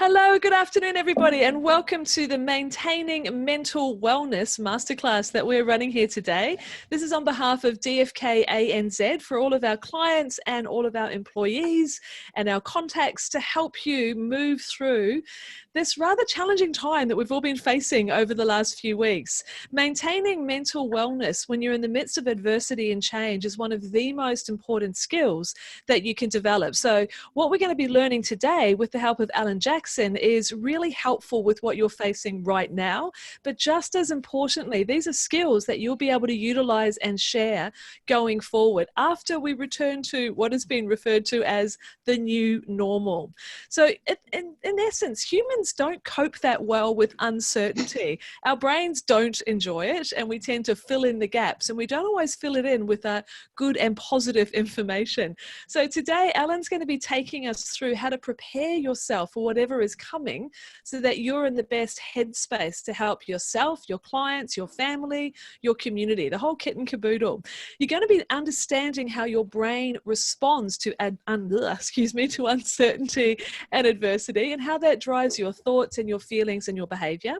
Hello, good afternoon, everybody, and welcome to the Maintaining Mental Wellness Masterclass that we're running here today. This is on behalf of DFKANZ for all of our clients and all of our employees and our contacts to help you move through this rather challenging time that we've all been facing over the last few weeks. Maintaining mental wellness when you're in the midst of adversity and change is one of the most important skills that you can develop. So what we're going to be learning today with the help of Alan Jackson is really helpful with what you're facing right now. But just as importantly, these are skills that you'll be able to utilize and share going forward after we return to what has been referred to as the new normal. So in essence, humans don't cope that well with uncertainty. Our brains don't enjoy it, and we tend to fill in the gaps, and we don't always fill it in with good and positive information. So today, Alan's going to be taking us through how to prepare yourself for whatever is coming so that you're in the best headspace to help yourself, your clients, your family, your community, the whole kit and caboodle. You're going to be understanding how your brain responds to uncertainty and adversity, and how that drives your thoughts and your feelings and your behavior.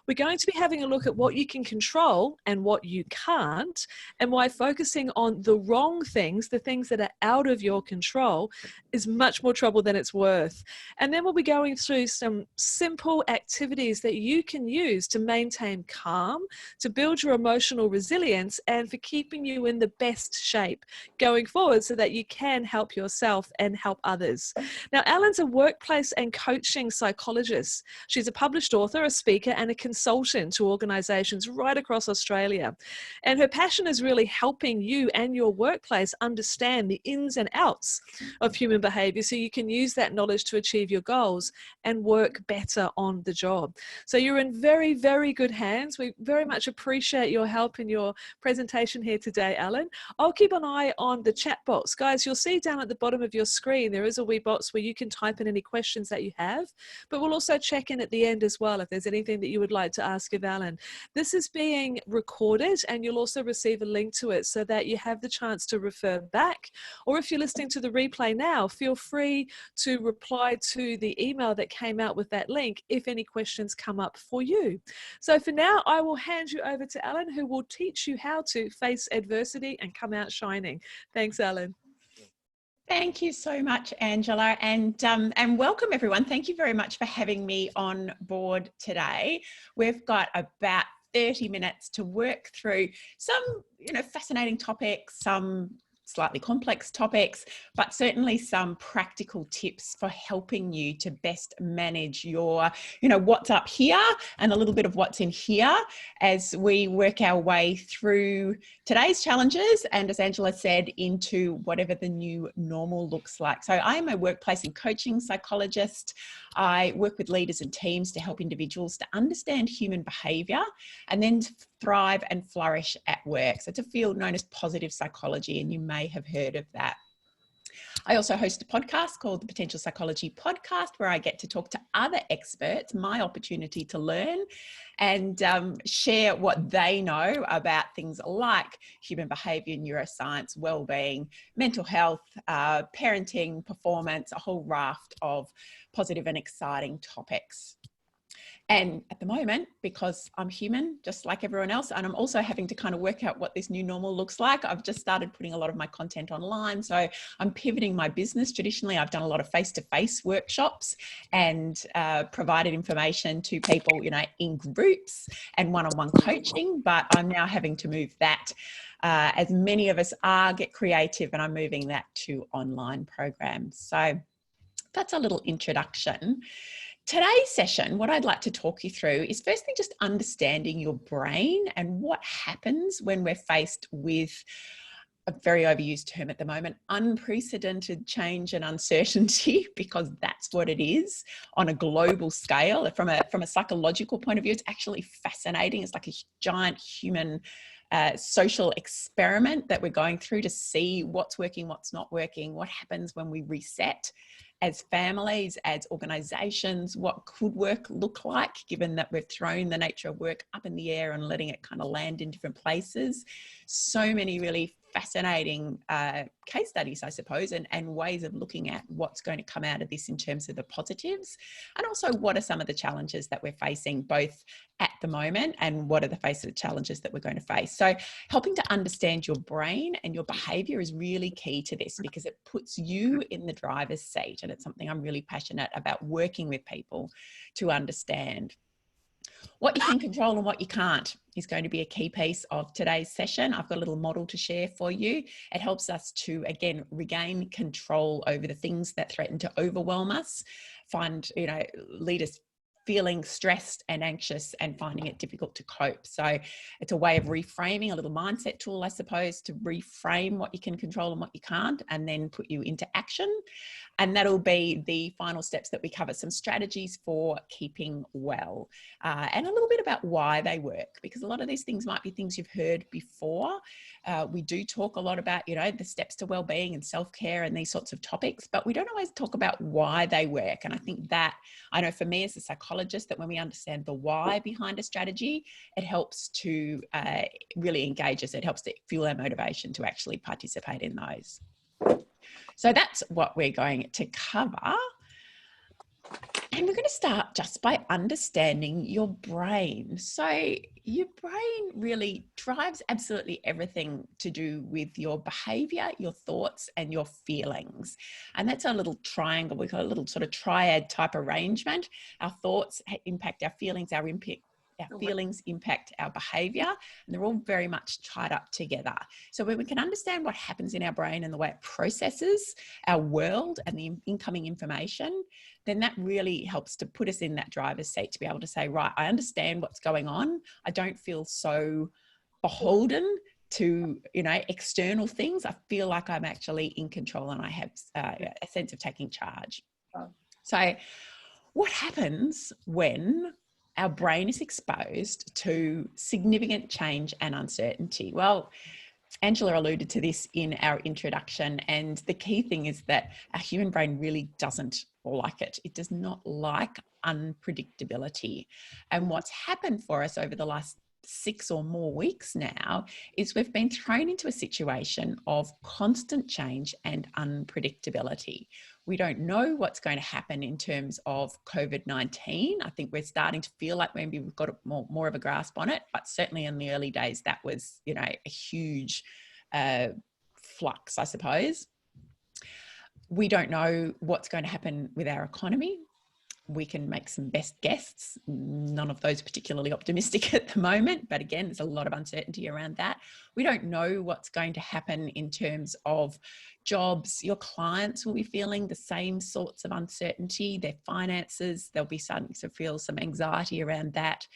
We're going to be having a look at what you can control and what you can't, and why focusing on the wrong things, the things that are out of your control, is much more trouble than it's worth. And then we'll be going through some simple activities that you can use to maintain calm, to build your emotional resilience, and for keeping you in the best shape going forward so that you can help yourself and help others. Now, Alan's a workplace and coaching psychologist. She's a published author, a speaker, and a consultant to organizations right across Australia. And her passion is really helping you and your workplace understand the ins and outs of human behavior so you can use that knowledge to achieve your goals and work better on the job. So you're in very, very good hands. We very much appreciate your help in your presentation here today, Alan. I'll keep an eye on the chat box. Guys, you'll see down at the bottom of your screen, there is a wee box where you can type in any questions that you have, but we'll also check in at the end as well if there's anything that you would like to ask of Alan. This is being recorded, and you'll also receive a link to it so that you have the chance to refer back. Or if you're listening to the replay now, feel free to reply to the email that came out with that link if any questions come up for you. So for now, I will hand you over to Alan, who will teach you how to face adversity and come out shining. Thanks, Alan. Thank you so much, Angela, and welcome everyone. Thank you very much for having me on board today. We've got about 30 minutes to work through some, fascinating topics, some slightly complex topics, but certainly some practical tips for helping you to best manage your, what's up here and a little bit of what's in here as we work our way through today's challenges and, as Angela said, into whatever the new normal looks like. So I'm a workplace and coaching psychologist. I work with leaders and teams to help individuals to understand human behavior and then to thrive and flourish at work. So it's a field known as positive psychology, and you may have heard of that. I also host a podcast called the Potential Psychology Podcast, where I get to talk to other experts, my opportunity to learn and share what they know about things like human behavior, neuroscience, well-being, mental health, parenting, performance, a whole raft of positive and exciting topics. And at the moment, because I'm human, just like everyone else, and I'm also having to kind of work out what this new normal looks like, I've just started putting a lot of my content online. So I'm pivoting my business. Traditionally, I've done a lot of face-to-face workshops and provided information to people, in groups and one-on-one coaching, but I'm now having to move that, as many of us are, get creative, and I'm moving that to online programs. So that's a little introduction. Today's session, what I'd like to talk you through is firstly just understanding your brain and what happens when we're faced with a very overused term at the moment, unprecedented change and uncertainty, because that's what it is on a global scale. From a psychological point of view, it's actually fascinating. It's like a giant human social experiment that we're going through to see what's working, what's not working, what happens when we reset as families, as organizations, what could work look like, given that we've thrown the nature of work up in the air and letting it kind of land in different places. So many really fascinating case studies, I suppose, and ways of looking at what's going to come out of this in terms of the positives, and also what are some of the challenges that we're facing both at the moment and what are the challenges that we're going to face. So helping to understand your brain and your behavior is really key to this, because it puts you in the driver's seat, and it's something I'm really passionate about working with people to understand. What you can control and what you can't is going to be a key piece of today's session. I've got a little model to share for you. It helps us to, again, regain control over the things that threaten to overwhelm us, lead us feeling stressed and anxious and finding it difficult to cope. So it's a way of reframing, a little mindset tool, I suppose, to reframe what you can control and what you can't, and then put you into action. And that'll be the final steps that we cover, some strategies for keeping well, and a little bit about why they work, because a lot of these things might be things you've heard before. We do talk a lot about, the steps to well-being and self-care and these sorts of topics, but we don't always talk about why they work. And I think that, I know for me as a psychologist, that when we understand the why behind a strategy, it helps to really engage us. It helps to fuel our motivation to actually participate in those. So that's what we're going to cover. And we're going to start just by understanding your brain. So your brain really drives absolutely everything to do with your behavior, your thoughts, and your feelings. And that's a little triangle. We call it a little sort of triad type arrangement. Our thoughts impact our feelings, our feelings impact our behavior, and they're all very much tied up together. So when we can understand what happens in our brain and the way it processes our world and the incoming information, then that really helps to put us in that driver's seat to be able to say, right, I understand what's going on. I don't feel so beholden to, external things. I feel like I'm actually in control and I have a sense of taking charge. So what happens when our brain is exposed to significant change and uncertainty? Well, Angela alluded to this in our introduction, and the key thing is that our human brain really doesn't like it. It does not like unpredictability. And what's happened for us over the last 6 or more weeks now is we've been thrown into a situation of constant change and unpredictability. We don't know what's going to happen in terms of COVID-19. I think we're starting to feel like maybe we've got more of a grasp on it, but certainly in the early days, that was, a huge flux, I suppose. We don't know what's going to happen with our economy. We can make some best guesses, none of those particularly optimistic at the moment, but again, there's a lot of uncertainty around that. We don't know what's going to happen in terms of jobs. Your clients will be feeling the same sorts of uncertainty, their finances, they'll be starting to feel some anxiety around that.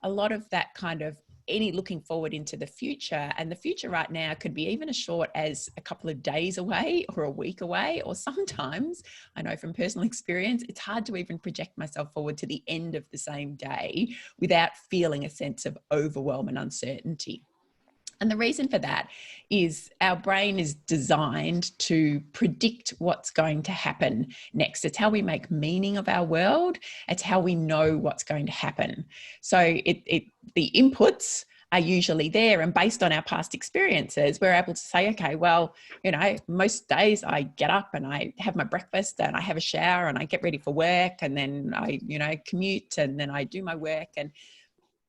A lot of that kind of any looking forward into the future, and the future right now could be even as short as a couple of days away or a week away, or sometimes, I know from personal experience, it's hard to even project myself forward to the end of the same day without feeling a sense of overwhelm and uncertainty. And the reason for that is our brain is designed to predict what's going to happen next. It's how we make meaning of our world. It's how we know what's going to happen. So the inputs are usually there, and based on our past experiences, we're able to say, okay, well, most days I get up and I have my breakfast and I have a shower and I get ready for work, and then I commute and then I do my work, and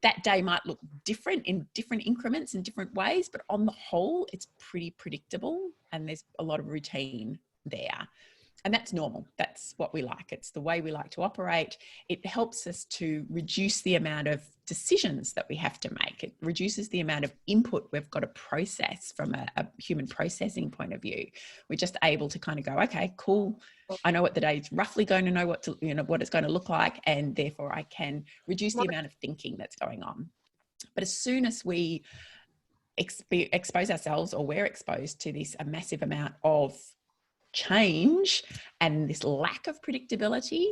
that day might look different in different increments in different ways, but on the whole, it's pretty predictable and there's a lot of routine there. And that's normal. That's what we like. It's the way we like to operate. It helps us to reduce the amount of decisions that we have to make. It reduces the amount of input we've got to process from a human processing point of view. We're just able to kind of go, okay, cool. I know what the day's roughly going to know what it's going to look like, and therefore I can reduce the amount of thinking that's going on. But as soon as we expose ourselves, or we're exposed to this a massive amount of change and this lack of predictability,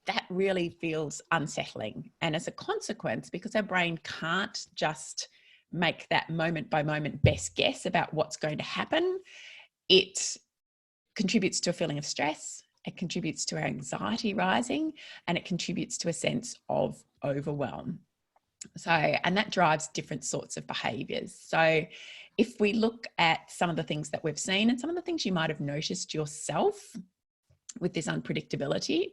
that really feels unsettling. And as a consequence, because our brain can't just make that moment by moment best guess about what's going to happen, it contributes to a feeling of stress, it contributes to our anxiety rising, and it contributes to a sense of overwhelm. So, and that drives different sorts of behaviors. So if we look at some of the things that we've seen and some of the things you might have noticed yourself with this unpredictability,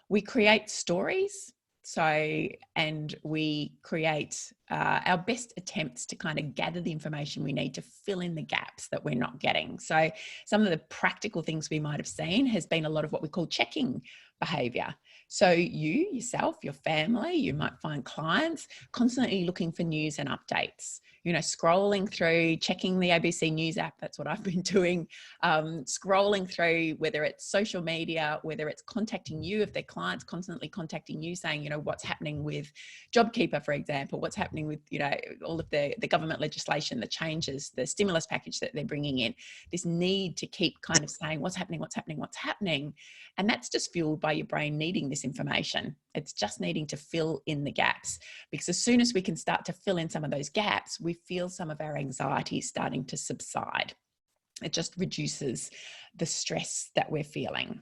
we create stories. So, and we create our best attempts to kind of gather the information we need to fill in the gaps that we're not getting. So some of the practical things we might have seen has been a lot of what we call checking behavior. So you, yourself, your family, you might find clients constantly looking for news and updates, you know, scrolling through, checking the ABC News app. That's what I've been doing. Scrolling through, whether it's social media, whether it's contacting you, if they're clients constantly contacting you saying, you know, what's happening with JobKeeper, for example, what's happening with, you know, all of the government legislation, the changes, the stimulus package that they're bringing in, this need to keep kind of saying what's happening, what's happening, what's happening. And that's just fueled by your brain needing this information. It's just needing to fill in the gaps, because as soon as we can start to fill in some of those gaps, we feel some of our anxiety starting to subside. It just reduces the stress that we're feeling.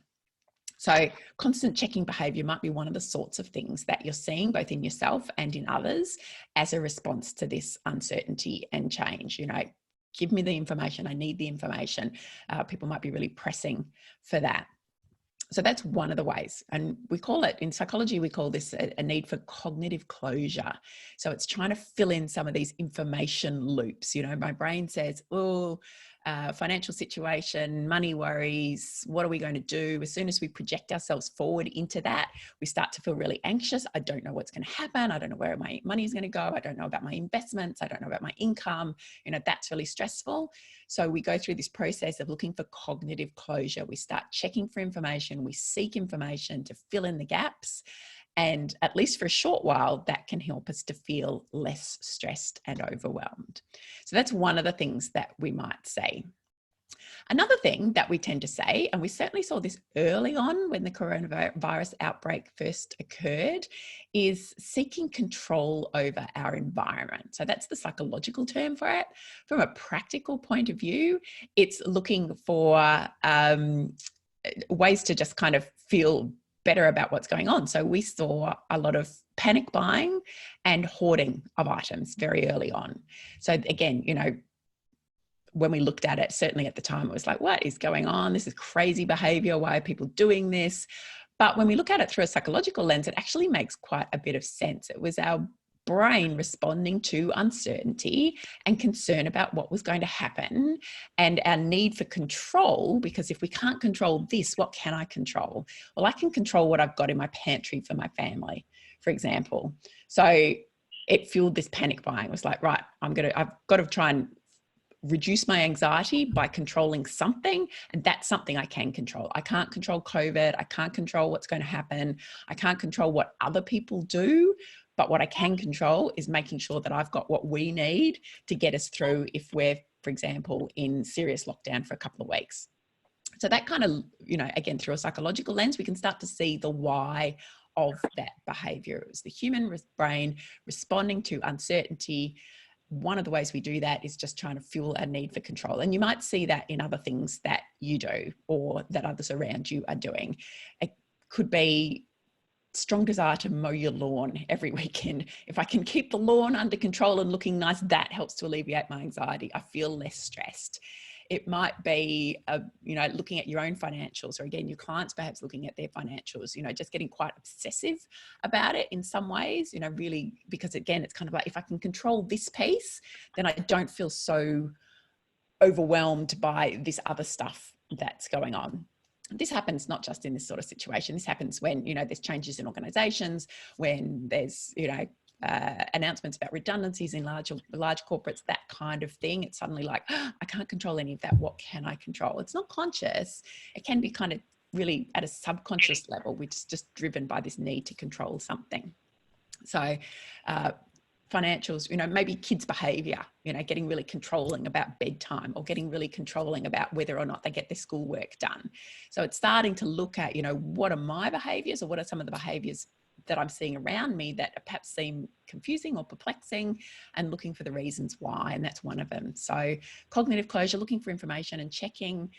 So constant checking behavior might be one of the sorts of things that you're seeing both in yourself and in others as a response to this uncertainty and change. You know, give me the information. I need the information. People might be really pressing for that. So that's one of the ways. And we call it, in psychology, we call this a need for cognitive closure. So it's trying to fill in some of these information loops. You know, my brain says, oh, financial situation, money worries, what are we going to do? As soon as we project ourselves forward into that, we start to feel really anxious. I don't know what's going to happen. I don't know where my money is going to go. I don't know about my investments. I don't know about my income. You know, that's really stressful. So we go through this process of looking for cognitive closure. We start checking for information. We seek information to fill in the gaps. And at least for a short while, that can help us to feel less stressed and overwhelmed. So that's one of the things that we might say. Another thing that we tend to say, and we certainly saw this early on when the coronavirus outbreak first occurred, is seeking control over our environment. So that's the psychological term for it. From a practical point of view, it's looking for ways to just kind of feel better about what's going on. So we saw a lot of panic buying and hoarding of items very early on. So again, you know, when we looked at it, certainly at the time, it was like, what is going on? This is crazy behavior. Why are people doing this? But when we look at it through a psychological lens, it actually makes quite a bit of sense. It was our brain responding to uncertainty and concern about what was going to happen, and our need for control, because if we can't control this, what can I control? Well, I can control what I've got in my pantry for my family, for example. So it fueled this panic buying. It was like, right, I've got to try and reduce my anxiety by controlling something, and that's something I can control. I can't control COVID. I can't control what's going to happen. I can't control what other people do. But what I can control is making sure that I've got what we need to get us through if we're, for example, in serious lockdown for a couple of weeks. So that kind of, you know, again, through a psychological lens, we can start to see the why of that behavior. It was the human brain responding to uncertainty. One of the ways we do that is just trying to fuel our need for control. And you might see that in other things that you do or that others around you are doing. It could be strong desire to mow your lawn every weekend. If I can keep the lawn under control and looking nice, that helps to alleviate my anxiety. I feel less stressed. It might be, you know, looking at your own financials, or again, your clients perhaps looking at their financials, you know, just getting quite obsessive about it in some ways, you know, really, because again, it's kind of like, if I can control this piece, then I don't feel so overwhelmed by this other stuff that's going on. This happens not just in this sort of situation. This happens when, you know, there's changes in organizations, when there's, you know, announcements about redundancies in large corporates, that kind of thing. It's suddenly like, oh, I can't control any of that. What can I control? It's not conscious. It can be kind of really at a subconscious level, which is just driven by this need to control something. So financials, you know, maybe kids' behavior, you know, getting really controlling about bedtime, or getting really controlling about whether or not they get their schoolwork done. So it's starting to look at, you know, what are my behaviors, or what are some of the behaviors that I'm seeing around me that perhaps seem confusing or perplexing, and looking for the reasons why. And that's one of them. So cognitive closure, looking for information and checking,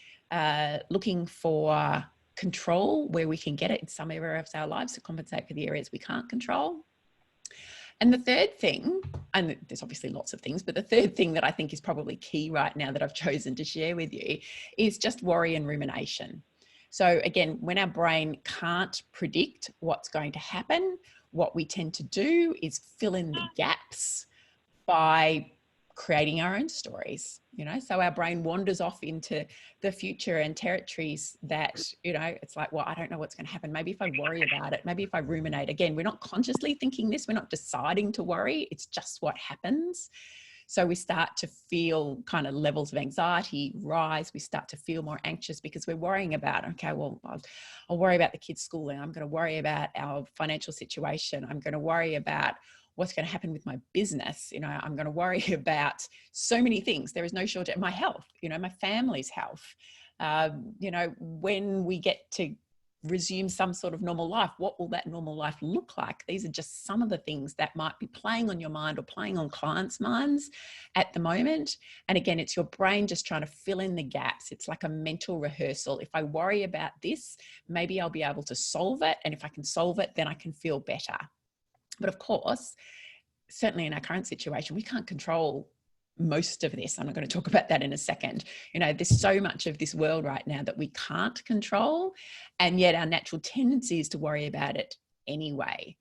looking for control where we can get it in some areas of our lives to compensate for the areas we can't control. And the third thing, and there's obviously lots of things, but the third thing that I think is probably key right now that I've chosen to share with you is just worry and rumination. So again, when our brain can't predict what's going to happen, what we tend to do is fill in the gaps by creating our own stories, so our brain wanders off into the future and territories that, it's like, well, I don't know what's going to happen. Maybe if I worry about it, maybe if I ruminate. Again, we're not consciously thinking this, we're not deciding to worry, it's just what happens. So we start to feel kind of levels of anxiety rise. We start to feel more anxious because we're worrying about, okay, well, I'll worry about the kids' schooling. I'm going to worry about our financial situation. I'm going to worry about what's going to happen with my business. I'm going to worry about so many things. There is no shortage. My health, my family's health. When we get to resume some sort of normal life, what will that normal life look like? These are just some of the things that might be playing on your mind or playing on clients' minds at the moment. And again, it's your brain just trying to fill in the gaps. It's like a mental rehearsal. If I worry about this, maybe I'll be able to solve it. And if I can solve it, then I can feel better. But of course, certainly in our current situation, we can't control most of this. I'm not going to talk about that in a second. There's so much of this world right now that we can't control, and yet our natural tendency is to worry about it anyway.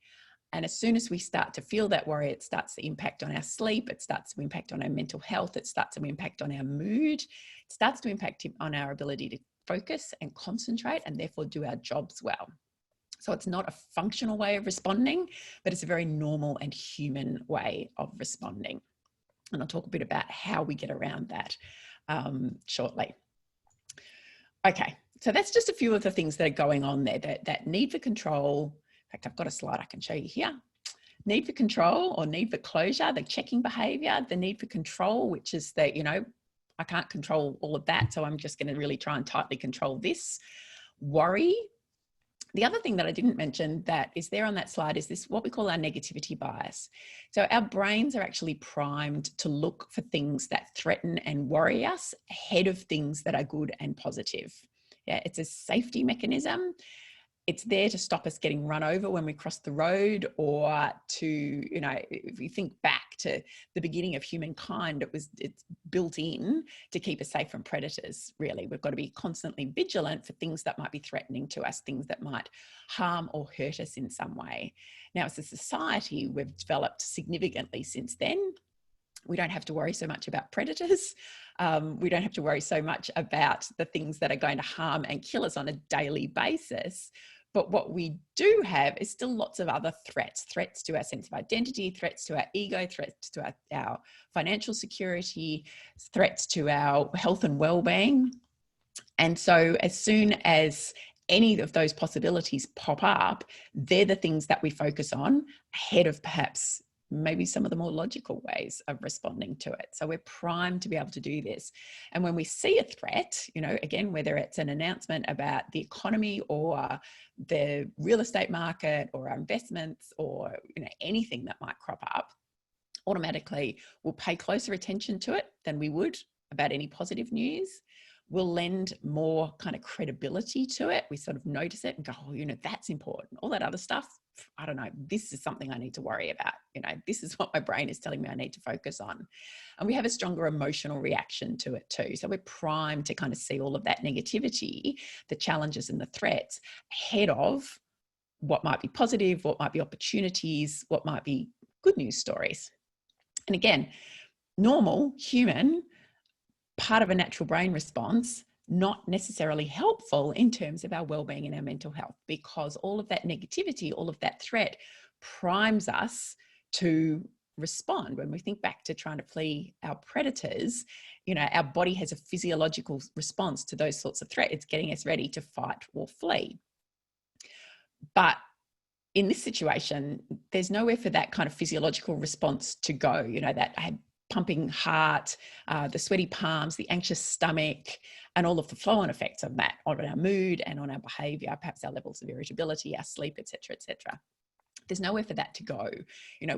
And as soon as we start to feel that worry, it starts to impact on our sleep, it starts to impact on our mental health, it starts to impact on our mood, it starts to impact on our ability to focus and concentrate and therefore do our jobs well. So it's not a functional way of responding, but it's a very normal and human way of responding. And I'll talk a bit about how we get around that shortly. Okay, so that's just a few of the things that are going on there. That need for control. In fact, I've got a slide I can show you here. Need for control or need for closure, the checking behavior, the need for control, which is that, I can't control all of that, so I'm just going to really try and tightly control this. Worry. The other thing that I didn't mention that is there on that slide is this, what we call our negativity bias. So our brains are actually primed to look for things that threaten and worry us ahead of things that are good and positive. Yeah, it's a safety mechanism. It's there to stop us getting run over when we cross the road, or to, if you think back to the beginning of humankind, it's built in to keep us safe from predators, really. We've got to be constantly vigilant for things that might be threatening to us, things that might harm or hurt us in some way. Now, as a society, we've developed significantly since then. We don't have to worry so much about predators. We don't have to worry so much about the things that are going to harm and kill us on a daily basis. But what we do have is still lots of other threats to our sense of identity, threats to our ego, threats to our financial security, threats to our health and well-being. And so as soon as any of those possibilities pop up, they're the things that we focus on ahead of perhaps maybe some of the more logical ways of responding to it. So we're primed to be able to do this. And when we see a threat, again, whether it's an announcement about the economy or the real estate market or our investments or, anything that might crop up, automatically we'll pay closer attention to it than we would about any positive news. We'll lend more kind of credibility to it. We sort of notice it and go, oh, that's important. All that other stuff, I don't know, this is something I need to worry about. This is what my brain is telling me I need to focus on. And we have a stronger emotional reaction to it too. So we're primed to kind of see all of that negativity, the challenges and the threats ahead of what might be positive, what might be opportunities, what might be good news stories. And again, normal, human, part of a natural brain response, not necessarily helpful in terms of our well-being and our mental health, because all of that negativity, all of that threat primes us to respond. When we think back to trying to flee our predators, our body has a physiological response to those sorts of threats. It's getting us ready to fight or flee. But in this situation, there's nowhere for that kind of physiological response to go, that I had pumping heart, the sweaty palms, the anxious stomach, and all of the flow-on effects of that on our mood and on our behavior, perhaps our levels of irritability, our sleep, etc., etc. There's nowhere for that to go.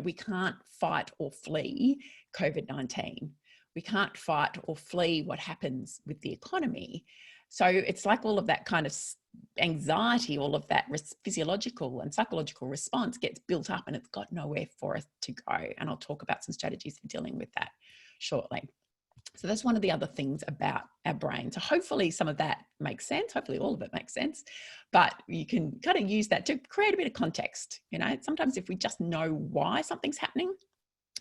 We can't fight or flee COVID-19. We can't fight or flee what happens with the economy. So it's like all of that kind of anxiety, all of that physiological and psychological response gets built up and it's got nowhere for us to go. And I'll talk about some strategies for dealing with that shortly. So that's one of the other things about our brain. So hopefully some of that makes sense. Hopefully all of it makes sense, but you can kind of use that to create a bit of context. You know, sometimes if we just know why something's happening,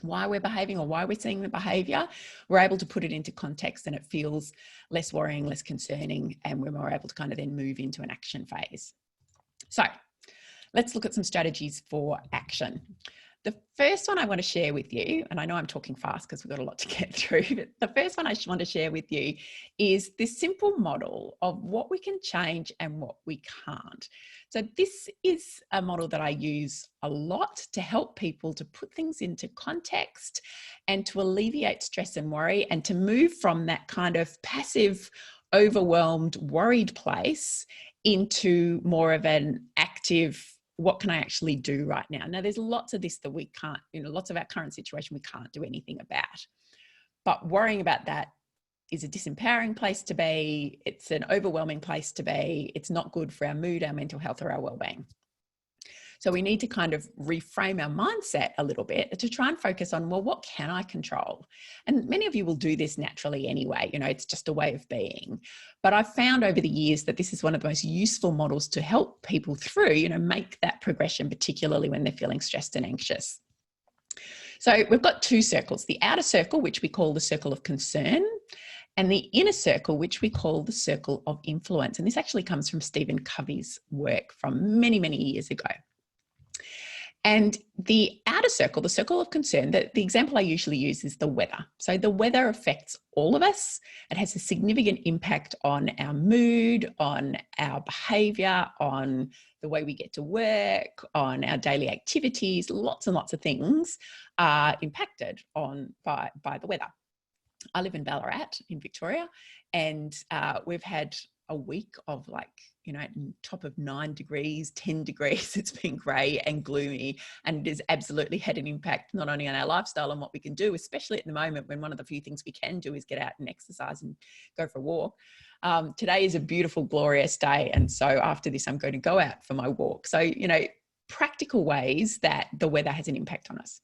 why we're behaving or why we're seeing the behavior, we're able to put it into context and it feels less worrying, less concerning, and we're more able to kind of then move into an action phase. So let's look at some strategies for action. The first one I want to share with you, and I know I'm talking fast because we've got a lot to get through, but the first one I want to share with you is this simple model of what we can change and what we can't. So this is a model that I use a lot to help people to put things into context and to alleviate stress and worry and to move from that kind of passive, overwhelmed, worried place into more of an active, what can I actually do right now? Now, there's lots of this that we can't, lots of our current situation we can't do anything about. But worrying about that is a disempowering place to be. It's an overwhelming place to be. It's not good for our mood, our mental health, or our well-being. So we need to kind of reframe our mindset a little bit to try and focus on, well, what can I control? And many of you will do this naturally anyway. It's just a way of being. But I've found over the years that this is one of the most useful models to help people through, make that progression, particularly when they're feeling stressed and anxious. So we've got two circles, the outer circle, which we call the circle of concern, and the inner circle, which we call the circle of influence. And this actually comes from Stephen Covey's work from many, many years ago. And the outer circle, the circle of concern, the example I usually use is the weather. So the weather affects all of us. It has a significant impact on our mood, on our behaviour, on the way we get to work, on our daily activities. Lots and lots of things are impacted on by the weather. I live in Ballarat in Victoria, and we've had a week of top of 9 degrees, 10 degrees. It's been grey and gloomy, and it has absolutely had an impact not only on our lifestyle and what we can do, especially at the moment when one of the few things we can do is get out and exercise and go for a walk. Today is a beautiful, glorious day. And so after this, I'm going to go out for my walk. So, practical ways that the weather has an impact on us.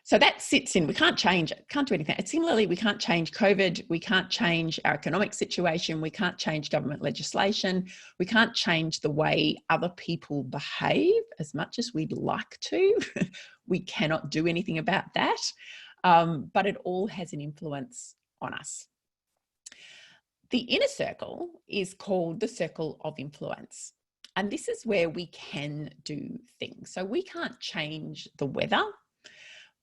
So that sits in, we can't change it, can't do anything. Similarly, we can't change COVID, we can't change our economic situation, we can't change government legislation, we can't change the way other people behave as much as we'd like to. We cannot do anything about that, but it all has an influence on us. The inner circle is called the circle of influence. And this is where we can do things. So we can't change the weather,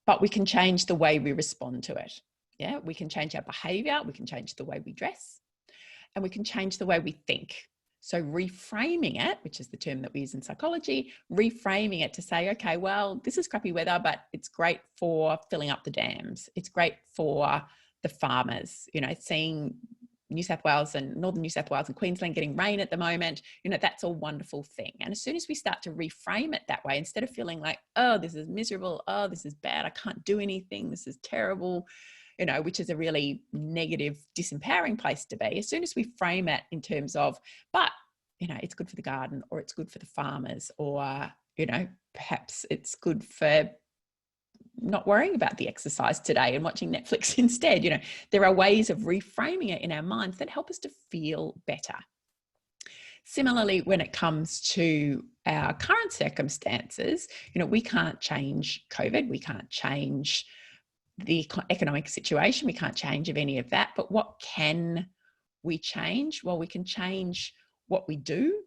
but we can change the way we respond to it. Yeah, we can change our behavior, we can change the way we dress, and we can change the way we think. So reframing it, which is the term that we use in psychology, reframing it to say, okay, well, this is crappy weather, but it's great for filling up the dams. It's great for the farmers, seeing New South Wales and Northern New South Wales and Queensland getting rain at the moment, that's a wonderful thing. And as soon as we start to reframe it that way, instead of feeling like, oh, this is miserable, oh, this is bad, I can't do anything, this is terrible, which is a really negative, disempowering place to be. As soon as we frame it in terms of, but, it's good for the garden, or it's good for the farmers, or, perhaps it's good for not worrying about the exercise today and watching Netflix instead. There are ways of reframing it in our minds that help us to feel better. Similarly, when it comes to our current circumstances, we can't change COVID, we can't change the economic situation, we can't change of any of that. But what can we change? Well, we can change what we do.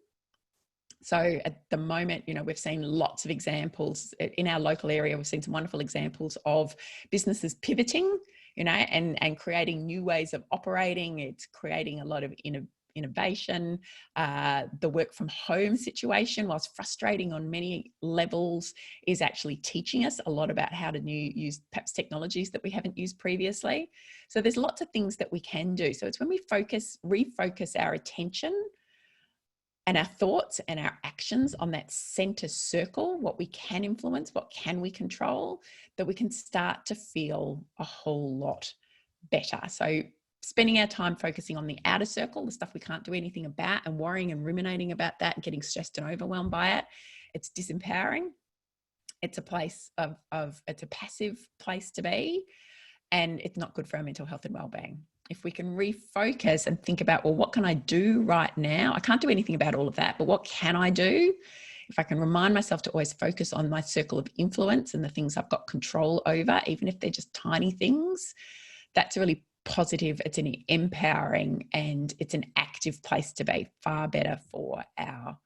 So at the moment, we've seen lots of examples in our local area. We've seen some wonderful examples of businesses pivoting, and creating new ways of operating. It's creating a lot of innovation. The work from home situation, whilst frustrating on many levels, is actually teaching us a lot about how to use perhaps technologies that we haven't used previously. So there's lots of things that we can do. So it's when we refocus our attention and our thoughts and our actions on that center circle, what we can influence, what can we control, that we can start to feel a whole lot better. So spending our time focusing on the outer circle, the stuff we can't do anything about, and worrying and ruminating about that and getting stressed and overwhelmed by it, it's disempowering. It's a place it's a passive place to be, and it's not good for our mental health and well-being. If we can refocus and think about, well, what can I do right now? I can't do anything about all of that, but what can I do? If I can remind myself to always focus on my circle of influence and the things I've got control over, even if they're just tiny things, that's really positive. It's an empowering and it's an active place to be, far better for our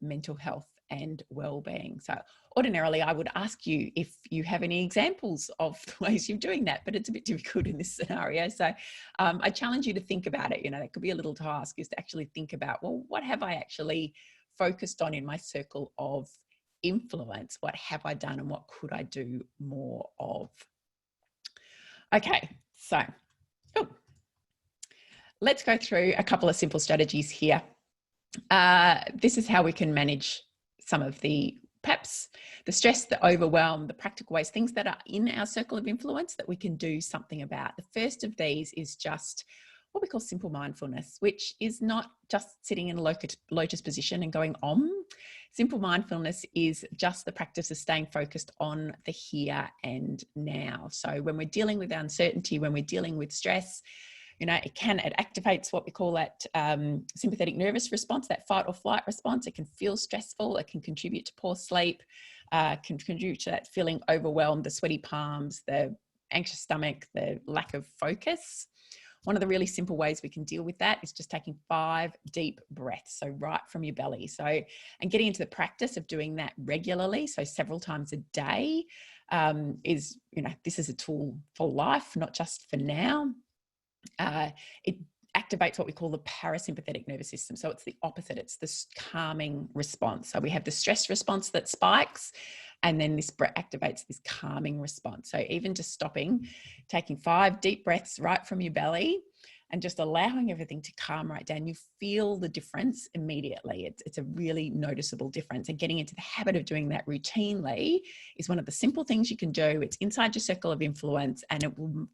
mental health and well-being. So ordinarily I would ask you if you have any examples of the ways you're doing that, but it's a bit difficult in this scenario. So I challenge you to think about it. That could be a little task, is to actually think about, well, what have I actually focused on in my circle of influence? What have I done and what could I do more of? Okay, so let's go through a couple of simple strategies here. This is how we can manage some of the perhaps the stress, the overwhelm, the practical ways, things that are in our circle of influence that we can do something about. The first of these is just what we call simple mindfulness, which is not just sitting in a lotus position and going om. Simple mindfulness is just the practice of staying focused on the here and now. So when we're dealing with uncertainty, when we're dealing with stress, it activates what we call that sympathetic nervous response, that fight or flight response. It can feel stressful. It can contribute to poor sleep, can contribute to that feeling overwhelmed, the sweaty palms, the anxious stomach, the lack of focus. One of the really simple ways we can deal with that is just taking 5 deep breaths, so right from your belly. So, and getting into the practice of doing that regularly, so several times a day, this is a tool for life, not just for now. It activates what we call the parasympathetic nervous system. So it's the opposite. It's this calming response. So we have the stress response that spikes, and then this activates this calming response. So even just stopping, taking 5 deep breaths right from your belly and just allowing everything to calm right down, you feel the difference immediately. It's a really noticeable difference. And getting into the habit of doing that routinely is one of the simple things you can do. It's inside your circle of influence, and it will,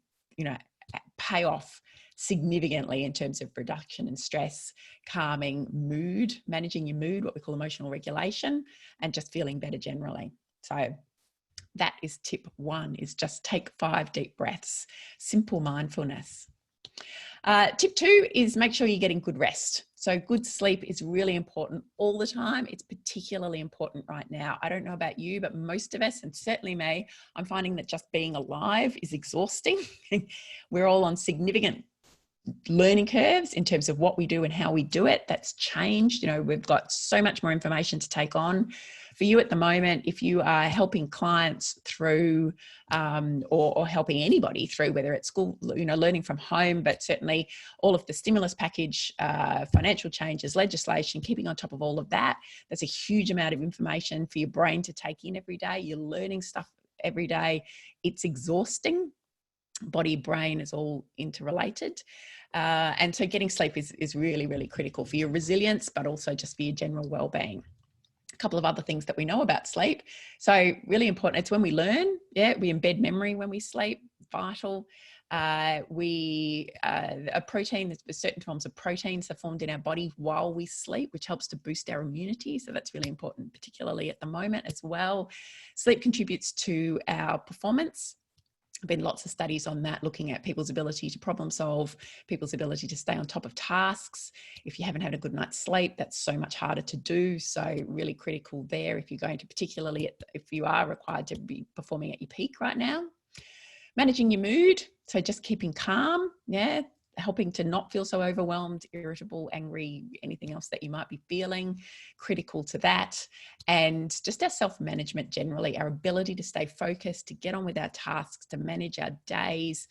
pay off significantly in terms of reduction in stress, calming mood, managing your mood, what we call emotional regulation, and just feeling better generally. So that is tip 1, is just take 5 deep breaths, simple mindfulness. Tip 2 is make sure you're getting good rest. So good sleep is really important all the time. It's particularly important right now. I don't know about you, but most of us, and certainly me, I'm finding that just being alive is exhausting. We're all on significant learning curves in terms of what we do and how we do it. That's changed. We've got so much more information to take on. For you at the moment, if you are helping clients through or helping anybody through, whether it's school, learning from home, but certainly all of the stimulus package, financial changes, legislation, keeping on top of all of that, that's a huge amount of information for your brain to take in every day. You're learning stuff every day. It's exhausting. Body, brain is all interrelated. And so getting sleep is really, really critical for your resilience, but also just for your general well-being. A couple of other things that we know about sleep. So really important. It's when we learn. We embed memory when we sleep. Vital. A protein, there's certain forms of proteins are formed in our body while we sleep, which helps to boost our immunity. So that's really important, particularly at the moment as well. Sleep contributes to our performance. Been lots of studies on that, looking at people's ability to problem solve, people's ability to stay on top of tasks. If you haven't had a good night's sleep, that's so much harder to do. So really critical there if you're going to, particularly if you are required to be performing at your peak right now. Managing your mood, so just keeping calm, helping to not feel so overwhelmed, irritable, angry, anything else that you might be feeling, critical to that. And just our self-management generally, our ability to stay focused, to get on with our tasks, to manage our days,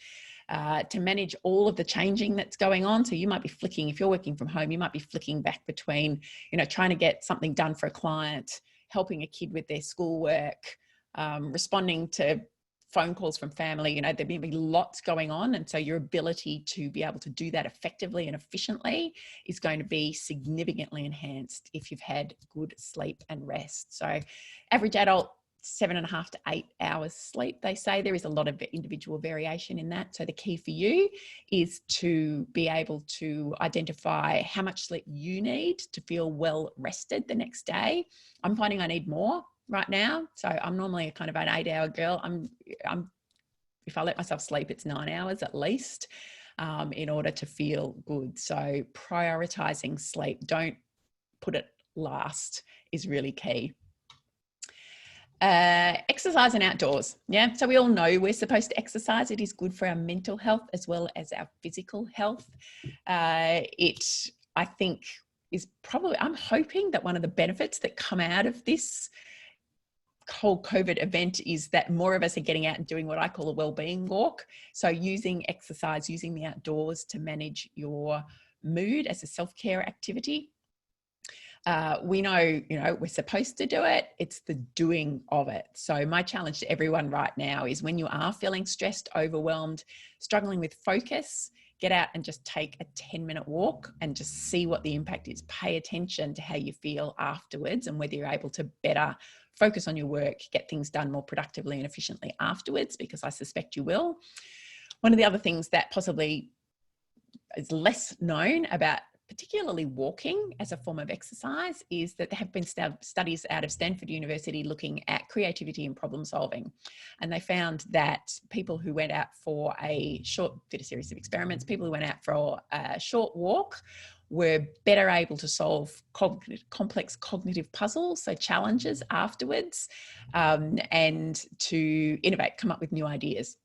to manage all of the changing that's going on. So you might be flicking, if you're working from home, you might be flicking back between, trying to get something done for a client, helping a kid with their schoolwork, responding to phone calls from family, there may be lots going on. And so your ability to be able to do that effectively and efficiently is going to be significantly enhanced if you've had good sleep and rest. So average adult 7.5 to 8 hours sleep. They say there is a lot of individual variation in that. So the key for you is to be able to identify how much sleep you need to feel well rested the next day. I'm finding I need more right now. So I'm normally a kind of an 8-hour girl. I'm if I let myself sleep, it's 9 hours at least, in order to feel good. So prioritizing sleep, don't put it last, is really key. Exercise and outdoors. Yeah. So we all know we're supposed to exercise. It is good for our mental health as well as our physical health. I think, is probably, I'm hoping that one of the benefits that come out of this whole COVID event is that more of us are getting out and doing what I call a well-being walk. So using exercise, using the outdoors to manage your mood as a self-care activity. We know, we're supposed to do it. It's the doing of it. So my challenge to everyone right now is when you are feeling stressed, overwhelmed, struggling with focus, get out and just take a 10-minute walk and just see what the impact is. Pay attention to how you feel afterwards and whether you're able to better focus on your work, get things done more productively and efficiently afterwards, because I suspect you will. One of the other things that possibly is less known about particularly walking as a form of exercise is that there have been studies out of Stanford University looking at creativity and problem solving. And they found that people who went out for did a series of experiments, people who went out for a short walk were better able to solve complex cognitive puzzles, so challenges afterwards, and to innovate, come up with new ideas.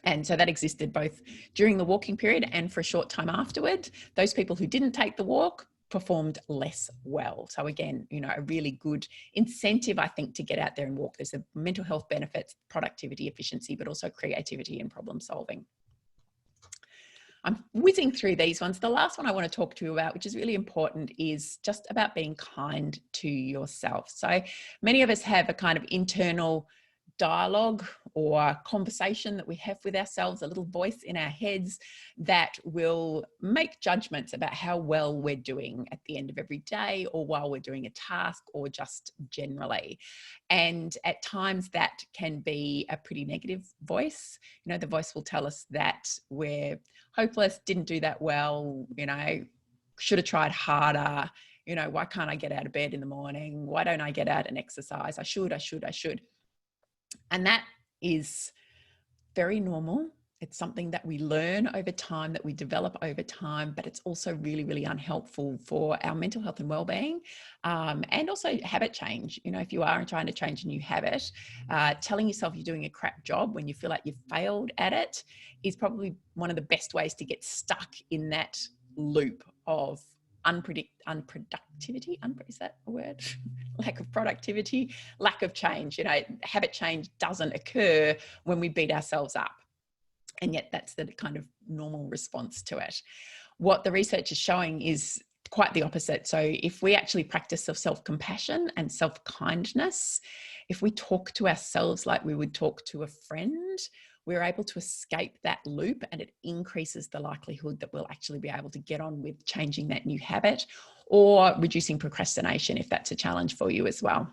And so that existed both during the walking period and for a short time afterward. Those people who didn't take the walk performed less well. So again, a really good incentive, I think, to get out there and walk. There's a mental health benefits, productivity, efficiency, but also creativity and problem solving. I'm whizzing through these ones. The last one I want to talk to you about, which is really important, is just about being kind to yourself. So many of us have a kind of internal dialogue or conversation that we have with ourselves, a little voice in our heads that will make judgments about how well we're doing at the end of every day, or while we're doing a task, or just generally. And at times that can be a pretty negative voice. The voice will tell us that we're hopeless, didn't do that well, should have tried harder, why can't I get out of bed in the morning? Why don't I get out and exercise? I should. And that is very normal. It's something that we learn over time, that we develop over time, but it's also really, really unhelpful for our mental health and well-being, and also habit change. If you are trying to change a new habit, telling yourself you're doing a crap job when you feel like you've failed at it is probably one of the best ways to get stuck in that loop of unproductivity. Is that a word? Lack of productivity, lack of change. Habit change doesn't occur when we beat ourselves up. And yet that's the kind of normal response to it. What the research is showing is quite the opposite. So if we actually practice self-compassion and self-kindness, if we talk to ourselves like we would talk to a friend, we're able to escape that loop, and it increases the likelihood that we'll actually be able to get on with changing that new habit or reducing procrastination if that's a challenge for you as well.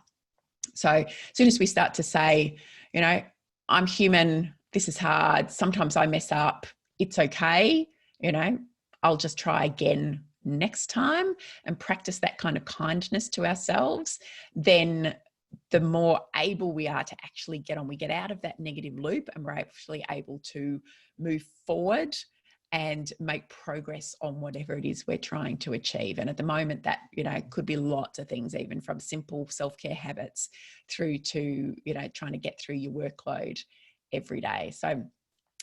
So as soon as we start to say, I'm human, this is hard, sometimes I mess up, it's okay, I'll just try again next time, and practice that kind of kindness to ourselves, then the more able we are to actually get on. We get out of that negative loop, and we're actually able to move forward and make progress on whatever it is we're trying to achieve. And at the moment that, could be lots of things, even from simple self-care habits through to, trying to get through your workload every day. So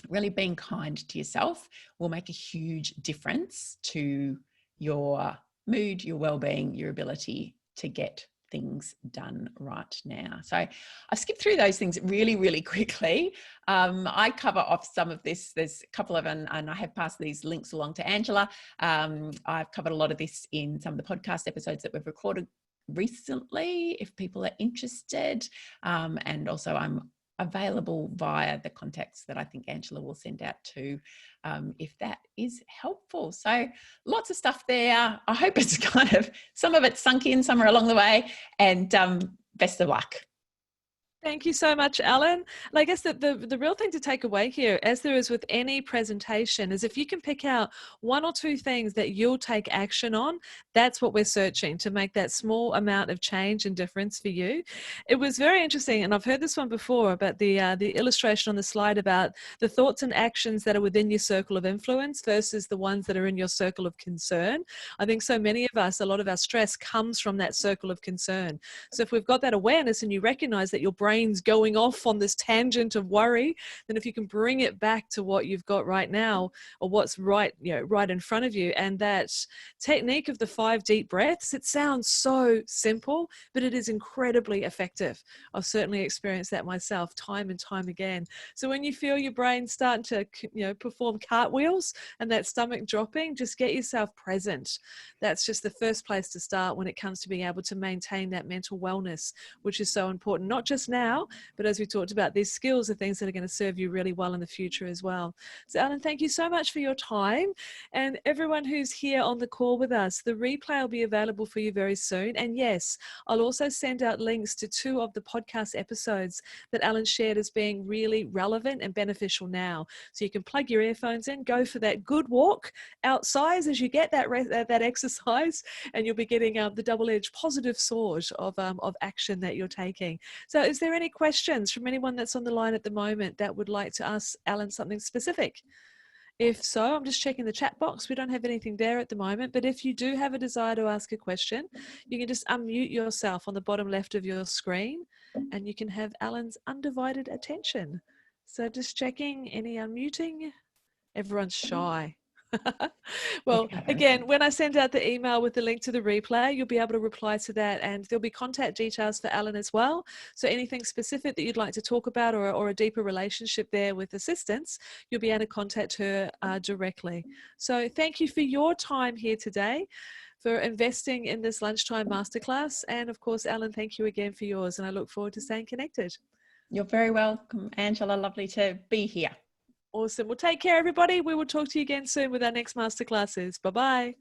really being kind to yourself will make a huge difference to your mood, your well-being, your ability to get things done right now. So I skipped through those things really, really quickly. I cover off some of this. There's a couple of them, and I have passed these links along to Angela. I've covered a lot of this in some of the podcast episodes that we've recorded recently, if people are interested. And also I'm available via the contacts that I think Angela will send out to, if that is helpful. So lots of stuff there. I hope it's some of it's sunk in somewhere along the way, and best of luck. Thank you so much, Alan. And I guess that the real thing to take away here, as there is with any presentation, is if you can pick out one or two things that you'll take action on, that's what we're searching to make that small amount of change and difference for you. It was very interesting, and I've heard this one before, about the illustration on the slide about the thoughts and actions that are within your circle of influence versus the ones that are in your circle of concern. I think so many of us, a lot of our stress comes from that circle of concern. So if we've got that awareness and you recognize that your brain's going off on this tangent of worry, then if you can bring it back to what you've got right now, or what's right, right in front of you, and that technique of the 5 deep breaths, it sounds so simple, but it is incredibly effective. I've certainly experienced that myself time and time again. So when you feel your brain starting to, perform cartwheels and that stomach dropping, just get yourself present. That's just the first place to start when it comes to being able to maintain that mental wellness, which is so important, not just now, but as we talked about, these skills are things that are going to serve you really well in the future as well. So Alan, thank you so much for your time, and everyone who's here on the call with us. The replay will be available for you very soon. And yes, I'll also send out links to 2 of the podcast episodes that Alan shared as being really relevant and beneficial now. So you can plug your earphones in, go for that good walk outside as you get that exercise, and you'll be getting the double-edged positive sword of action that you're taking. So is there any questions from anyone that's on the line at the moment that would like to ask Alan something specific? If so, I'm just checking the chat box. We don't have anything there at the moment, but if you do have a desire to ask a question, you can just unmute yourself on the bottom left of your screen, and you can have Alan's undivided attention. So just checking, any unmuting? Everyone's shy. Well, again, when I send out the email with the link to the replay, you'll be able to reply to that, and there'll be contact details for Alan as well. So anything specific that you'd like to talk about, or a deeper relationship there with assistance, you'll be able to contact her directly. So thank you for your time here today, for investing in this lunchtime masterclass. And of course, Alan, thank you again for yours, and I look forward to staying connected. You're very welcome, Angela. Lovely to be here. Awesome. Well, take care, everybody. We will talk to you again soon with our next masterclasses. Bye-bye.